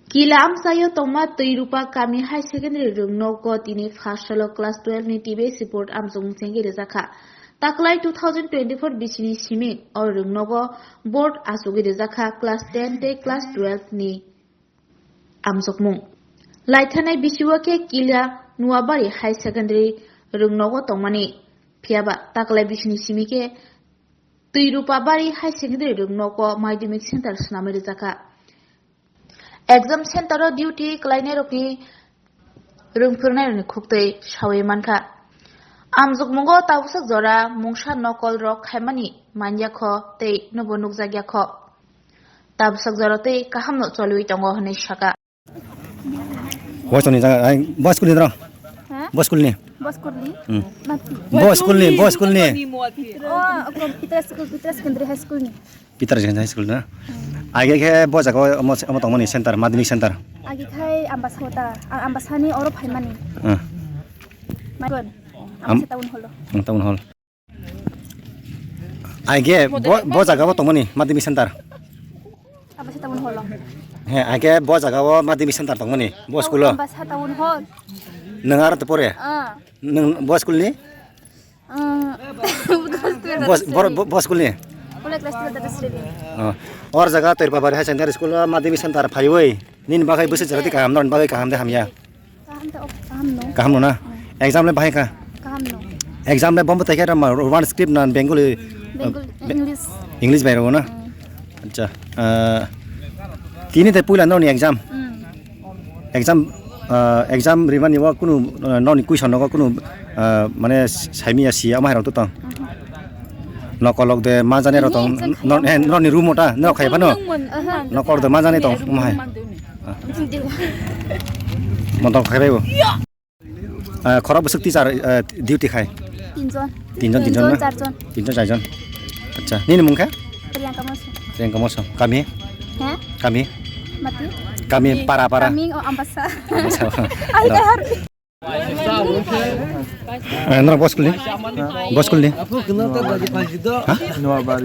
Kilam sayo tongma Tuirupa Kami High Secondary Rungnogo tini Fashalo Class 12 ni TBS report amjong sengi rezaka. Taklai 2024 bisini simik or Rungnogo board asugi rezaka class 10 te class 12 ni amjokmung. Laithanai bisiwake Kila Nuabari High Secondary Rungnogo tongmani phiaba taklai bisini simike Tuirupa Bari High Secondary Rungnogo Madhyamik Center snamai rezaka. Exam center duty klaine rokni rungphurnai rokni khoktoi sawi manka amjukmungo tawsak jora mungsa nokol rok khaimani manja kho tei nobo nukjagya kho tawsak jora tei kahamno cholui tongo hne saka Bosoni jaga bos skul ni dro bos skul ni bos skul ni oh Peter Secondary High School ni Peter Secondary High School na आगे के बजा को अम तंगमनि centre माध्यमिक centre आगे खाय आम्बासानी और फाइमानी मागन town hall आगे बजा को तंगमनि माध्यमिक सेंटर आम्बासा टाउन हॉल हे आगे बजा को माध्यमिक सेंटर तंगमनि बस स्कूल आम्बासा टाउन हॉल नंगार त परे नों बस स्कूल नि बस स्कूल नि और जगह तोरपा बारि हाई सेकेंडरी स्कूल माध्यमिक सेंटर फाइवै निन बागै बोसोर जरति काम नन बागै काम दे हामिया काम न ना एग्जाम ले बाहाय का एग्जाम ले बम तैके रमा वन स्क्रिप्ट नन बेंगली इंग्लिश बायरो ना अच्छा तिनी ते पुला ननि एग्जाम रिमानि वा कुनु ननि क्वेश्चन न कुनु माने साइमिया सि आमा हेराव त नकलक दे मा जाने र तंग ननि रूम ओटा न खायबा न नकर दे मा जाने तंग माय मन्थं खायबायबो खरा बसक टीचर ड्यूटी खाय तीनजन चारजन अच्छा निनि मुंखा प्रियंका मौसम kami para kami Ambasa Nora bos school ni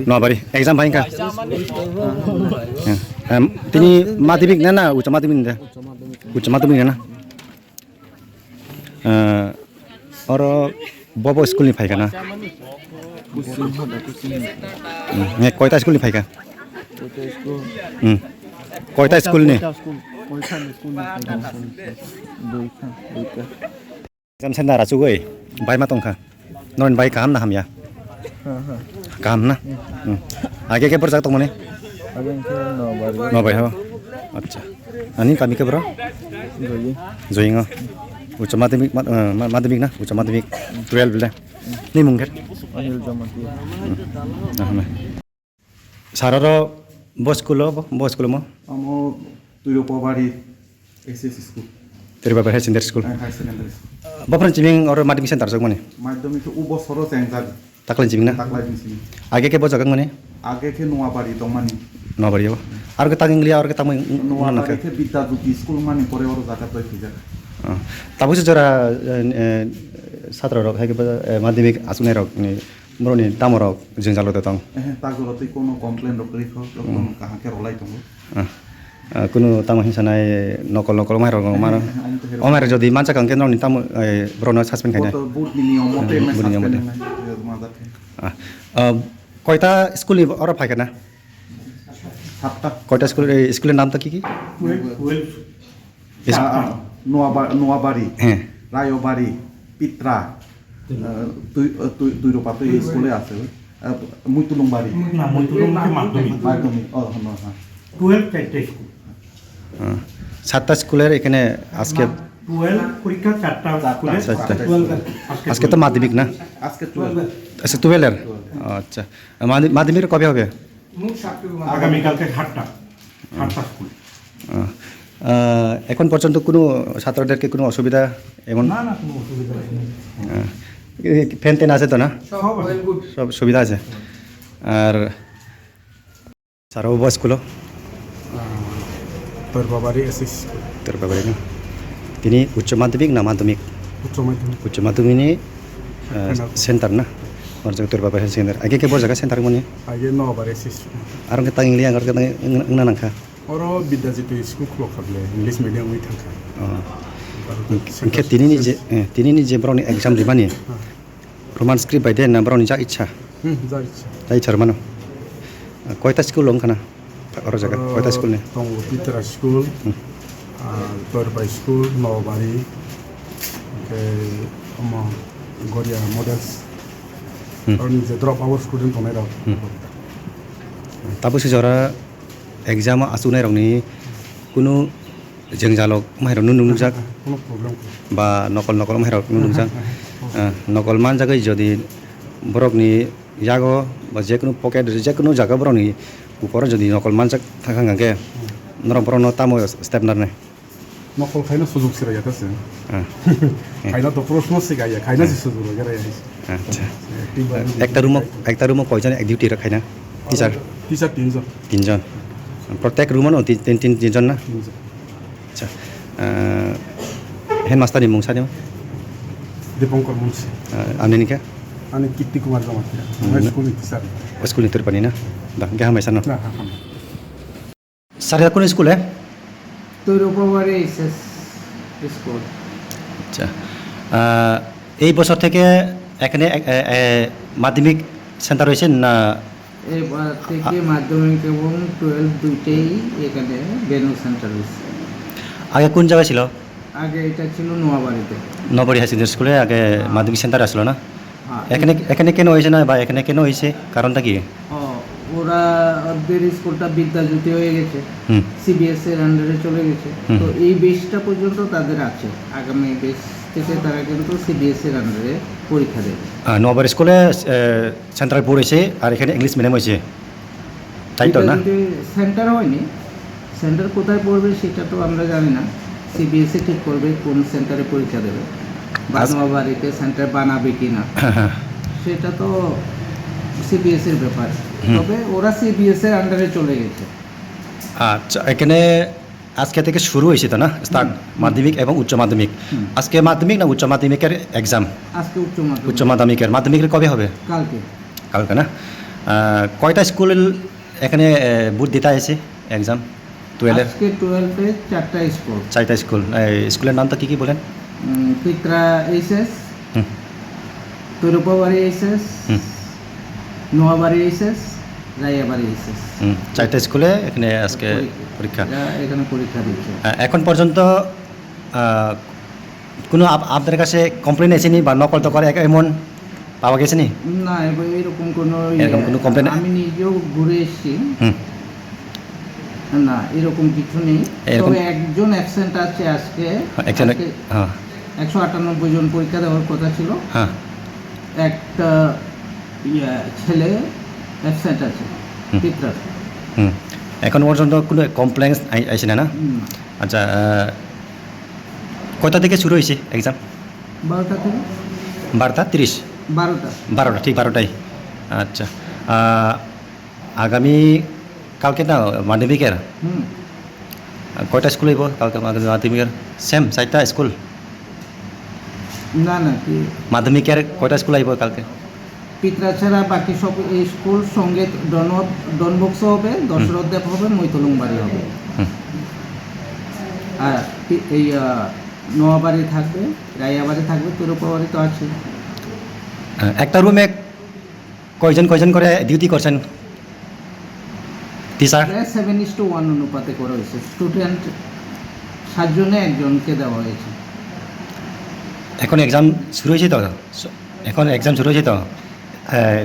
Nuabari exam bahin ka tini madhyamik na ucha madhyamik na और बबो स्कूल नि फाइका ना ने कोइटा स्कूल नि फाइका कोइटा स्कूल नि एग्जाम सेन्टार आचुगै बाय मा तंखा नन बाय काम ना हामिया काम ना आगे के परजा तंगमने न बाय हो अच्छा अनि कामी के ब्रो जयिङ उच्च माध्यमिक ना उच्च माध्यमिक 12 ले नि मुंगे अनिल जमती सारार बस स्कूल म अमो तुइरुपा बारि SS school Tuirupa high secondary school बफरन चिमिंग और माध्यमिक सेंटर जग माने माध्यमिक उबो सरो सेंटर ताकलाइन चिमिंग ना आगे के बजगं माने आगे के नुवाबारि दंमानि नुवाबारि और के तागिंगलिया और के तामय नुवाबारि के विद्याजुति स्कूल माने परे और जागा तय फिजा ताबुस जरा छात्र रक हाय के माध्यमिक आसुनाय रक नि मरनि दाम रक जोंजालो दतंग तागुलो तै कोनो कमप्लेन रकरि ख कोनो कहा के रलाई तंगो कुनु ताम हिसानाय नकल मार मार अमार जदि मानसा कंके ननि ताम ब्रनो सस्पेंड खायना बुट नियम मते सस्पेंड कयटा स्कूल नि और फायका ना सातटा कयटा स्कूल नाम त की नुवाबारि रायबारि पित्रा तुइरुपा तो स्कूले আছে मुतुलुंबारि माध्यमिक 12 চারটে স্কুল সাতটা স্কুলের এখানে আজকে 12 পরীক্ষা চারটা স্কুলে আজকে তো মাধ্যমিক না আজকে 12 আচ্ছা 12 এর আচ্ছা মাধ্যমিক কবে হবে আগামী কালকে 8টা স্কুল এখন পর্যন্ত কোনো ছাত্রদেরকে কোনো অসুবিধা এমন না কোনো অসুবিধা নেই ফ্যান টেন আছে তো না সব সুবিধা আছে আর সারা বস স্কুল তোরবাবারি এসএস তোরবাবারি না তিনি উচ্চ মাধ্যমিক না মাধ্যমিক উচ্চ মাধ্যমিক সেন্টার না और जगह তোরবাবারি সেন্টার আগে কে বড় জায়গা সেন্টার মনে আগে নবারি এসএস আর কে তাঙ্গলি আঙ্গার কে না নাখা अरो बिद्याजित स्कुल खुलखाबले इंलिश मिडियाम थांखा ओंखे तिनि जे ब्राउन एग्जाम दिबानि रोमान स्क्रिप्ट बायदि ना ब्राउन जा इच्छा जा इच्छा मानो कयटा स्कुल लंखाना अरो जागा कयटा स्कुल ने दङ पितरा स्कुल तोरबाय स्कुल नवाबारि गड़िया मडेल्स और निजे ड्रप आउट स्टूडेंट दंनाय राव ताबो सेजरा एग्जाम आसुनाय रंनि कुनु जोंजालक माहिराव नुनुजाक কোনো प्रॉब्लम बा नकल माहिराव नुनुजाक नकल मान जागै जदि बरकनि यागो बा जेकुनु पकेट जेकुनु जागा बरकनि ऊपर जदि नकल मान जाक थाखांगाके नरम बरनो तामो स्टेप नारने नकल खायनो सुजुग सिराया तासे खायना तो प्रश्न सिगाया खायना से सुजुग गराया अच्छा একটা রুমত কয়জন এক ডিউটি রাখাইনা টিচার टीचर তিনজন প্রত্যেক রুমত তিনজন না আচ্ছা হেডমাস্টারनि मुं सानो दीपंकर मुंशी आमनिका आणि कीर्ति कुमार जमातिया स्कुल टीचर स्कुलनि तरफनि ना दा गाहामै सानो ना हाम सारे कोन स्कुल है তৈরুপাবাড়ি এসএস স্কুল। আচ্ছা এই বছর থেকে এখানে মাধ্যমিক সেন্টার রয়েছে না এবার থেকে মাধ্যমিক এবং 12 দুইটাই এখানে বেনু সেন্টার হয়েছে। আগে কোন জায়গায় ছিল আগে এটা ছিল নোয়াবাড়িতে নবরী হাই সেকেন্ডারি স্কুলে আগে মাধ্যমিক সেন্টার আসলো না হ্যাঁ, এখানে কেন হয়েছে না বা এখানে কেন হয়েছে কারণটা কি ওরা ওদের স্কুলটা বিদ্যাজ্যোতি হয়ে গেছে, হুম সিবিএস এর আন্ডারে চলে গেছে। হুম। তো এই বেসটা পর্যন্ত তাদের আছে, আগামী বেস থেকে তারা কিন্তু সিবিএস এর আন্ডারে পরীক্ষা দেবে। নবরী স্কুলে সেন্ট্রাল বোর্ড হয়েছে আর এখানে ইংলিশ মিডিয়াম হয়েছে তাই তো না সেন্টার হয়নি, সেন্টার কোথায় পড়বে সেটা তো আমরা জানি না, সিবিএসই ঠিক করবে কোন সেন্টারে পরীক্ষা দেবে বা নোয়াবাড়িতে সেন্টার বানাবে কি না সেটা তো সিবিএস এর ব্যাপার। তবে ওরা সিবিএস এর আন্ডারে চলে গেছে। আচ্ছা এখানে আজকে থেকে শুরু হয়েছে তো না স্টার্ট মাধ্যমিক এবং উচ্চ মাধ্যমিক আজকে মাধ্যমিক না উচ্চ মাধ্যমিকের এক্সাম আজকে উচ্চ মাধ্যমিকের কবে হবে কালকে না কয়টা স্কুল এখানে বুথ দিতে আছে এক্সাম 12 আজকে 12 এ চারটা স্কুল স্কুলের নাম তো কি বলেন পিত্রা এসএস, তৈরুপাবাড়ি এসএস, নোয়াবাড়ি এসএস, রাইয়াবাড়ি এসএস, চারটা স্কুলে এখানে আজকে পরীক্ষা এখানে পরীক্ষা দিচ্ছে। এখন পর্যন্ত কোনো আপনাদের কাছে কমপ্লেন এসেনি বা নকল তো করে এমন পাওয়া গেছে নি না এরকম কোনো কমপ্লেন আমি নিজেও ঘুরে এসেছি না এরকম কিছু নেই। তবে একজন অ্যাবসেন্ট আছে আজকে 198 জন পরীক্ষা দেওয়ার কথা ছিল, একটা ছেলে অ্যাবসেন্ট আছে পিত্রার। এখন পর্যন্ত কোনো কমপ্লেন আসে না আচ্ছা কয়টা থেকে শুরু হয়েছে এক্সাম 12টা থেকে 12:30 12টা ঠিক 12টায় আচ্ছা আগামী কালকে না মাধ্যমিকের কয়টা স্কুল হইব কালকে মাধ্যমিকের সেম 4টা স্কুল না কি মাধ্যমিকের কয়টা স্কুল আইব কালকে পিত্রা ছাড়া বাকি সব স্কুল সঙ্গে ডনবক্স হবে, দশরথদেব হবে, মৈতলুংবাড়ি হবে আর এই নোয়াবাড়ি থাকবে, রাইয়াবাড়ি থাকবে, তৈরুপাবাড়ি তো আছে। একটা রুমে কয়জন করে ডিউটি করছেন টিচার 7:1 অনুপাতে করা হয়েছে। স্টুডেন্ট 7 জনে একজনকে দেওয়া হয়েছে। এখন এক্সাম শুরু হয়েছে তো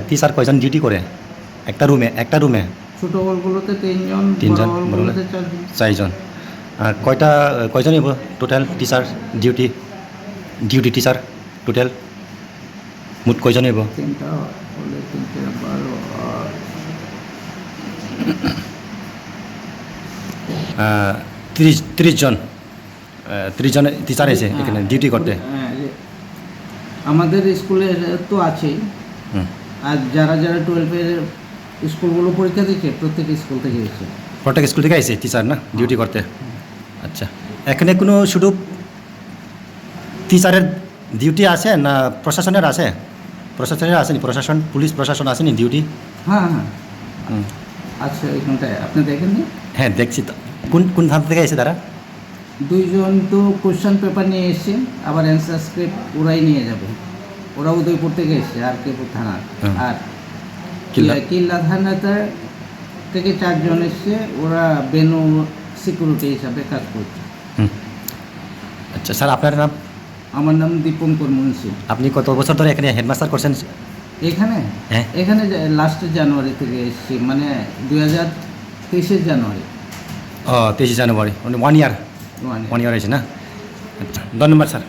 টিচার কয়জন ডিউটি করে একটা রুমে ছোট হলগুলোতে 3 জন, বড় হলগুলোতে 4 জন। আর কয়জন হইব total teacher duty teacher total মোট কয়জন হইব 3টা হলে 3 12 30 জন টিচার আছে এখানে ডিউটি করতে। আমাদের স্কুলের তো আছেই, আর যারা 12 এর স্কুলগুলো পরীক্ষা দিচ্ছে প্রত্যেক স্কুল থেকে আইছে টিচার না ডিউটি করতে। আচ্ছা এখানে কোনো শুধু টিচারের ডিউটি আছে না প্রশাসনের আসেনি প্রশাসন পুলিশ প্রশাসন আসেনি ডিউটি হ্যাঁ আচ্ছা এখানটায় আপনি দেখেননি? হ্যাঁ দেখছি তো কোন ধান থেকে এসে তারা? দুইজন তো কোশ্চেন পেপার নিয়ে এসছে, আবার অ্যান্সার স্ক্রিপ্ট ওরাই নিয়ে যাবে। ওরা উদয়পুর থেকে এসছে, আর কেপুর থানা। আর কিল্লা থানাতে থেকে 4 জন এসছে, ওরা বেনু সিকিউরিটি হিসাবে কাজ করছে। আচ্ছা স্যার, আপনার নাম? আমার নাম দীপঙ্কর মুন্সি। আপনি কত বছর ধরে এখানে হেডমাস্টার করছেন? এখানে হ্যাঁ। এখানে লাস্ট জানুয়ারি থেকে এসেছি, মানে 2023 জানুয়ারি। 23 জানুয়ারি, 1 ইয়ার। 1 1 ইয়ার হয়েছে না? আচ্ছা, ধন্যবাদ স্যার।